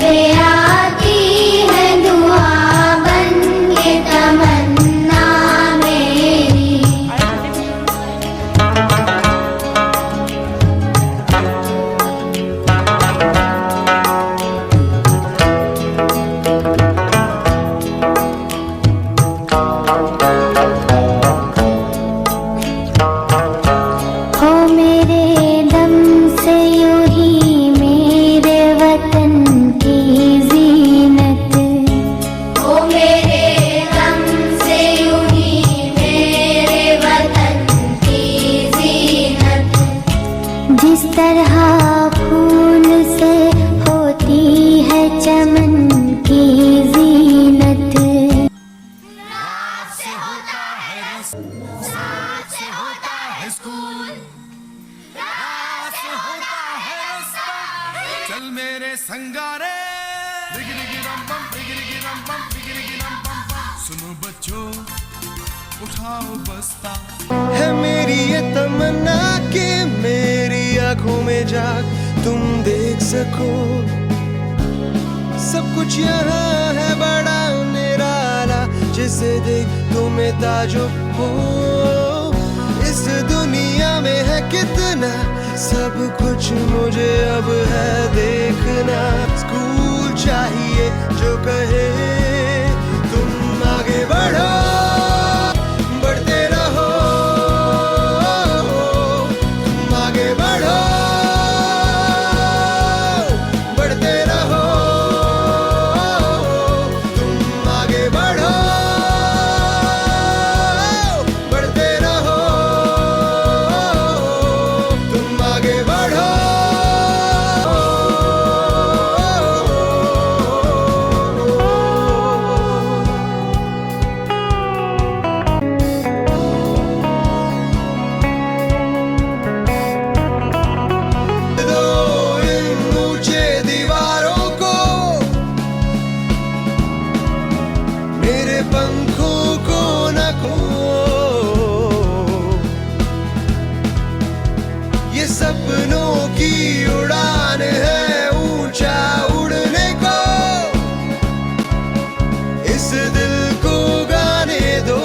पे आती है दुआ बन के तमन्ना मेरी। हो मेरे दम से यूं ही मेरे वतन की जीनत, हो मेरे दम से यूं ही मेरे वतन की जीनत। जिस तरह फूल से होती है चमन की जीनत। रात से होता है स्कूल, रात से होता है रास्ता। चल मेरे संगारे रिगिरिगी रम बम रिगिरिगी रम बम रिगिरिगी रम बम बम। सुनो बच्चों उठाओ बस्ता, है मेरी ये तमन्ना कि मेरी आंखों में जाग तुम देख सको। सब कुछ यहाँ है बड़ा निराला, जिसे देख तुम्हें ताजुब हो। इस दुनिया में है कितना सब कुछ मुझे अब है देखना। स्कूल चाहिए जो कहे तुम आगे बढ़ो, बढ़ते रहो, तुम आगे बढ़ो, बढ़ते रहो, तुम आगे बढ़ो, बढ़ते रहो, तुम आगे बढ़ो। दो इन ऊंचे दीवारों को मेरे पंखों को न खो। ये सपनों की उड़ान है ऊंचा उड़ने को। इस दिल को गाने दो,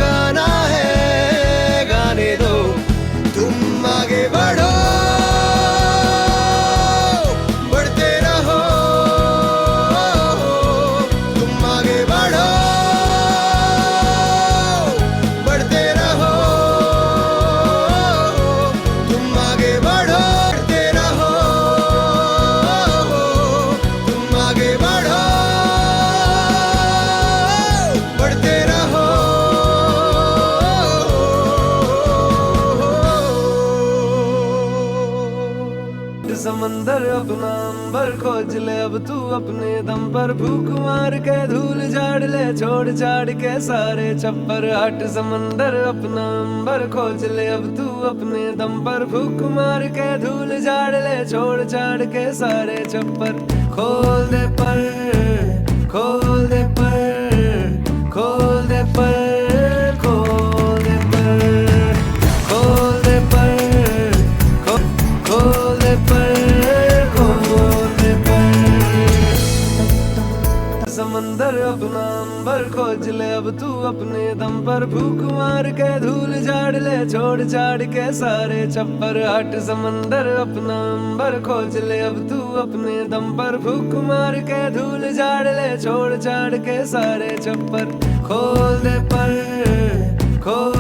गाना है गाने दो। तुम आगे बढ़ो, बढ़ते रहो, तुम आगे बढ़ो, बढ़ते रहो, तुम आगे बढ़ो, बढ़ते रहो, तुम आगे बढ़ो, बढ़ते रहो। समंदर अपना अंबर खोज ले अब तू अपने दम पर। भूख मार के धूल झाड़ ले छोड़ छाड़ के सारे छप्पर। हट समंदर अपना अंबर खोज ले अब तू अपने दम पर। भूख मार के धूल झाड़ ले छोड़ छाड़ के सारे छप्पर। खोल दे पर, खोल दे पर, खोल दे पर, खोल दे पर, खोल दे पर, खोल दे पर, खोल दे पर। समंदर अपना अंबर खोज ले अब तू अपने दम पर। भूख मार के धूल झाड़ ले छोड़ छाड़ के सारे छप्पर। हट समंदर अपना अंबर खोज ले अब तू अपने दम पर। भूख मार के धूल झाड़ ले छोड़ छाड़ के सारे छप्पर। खोल दे पर, खोल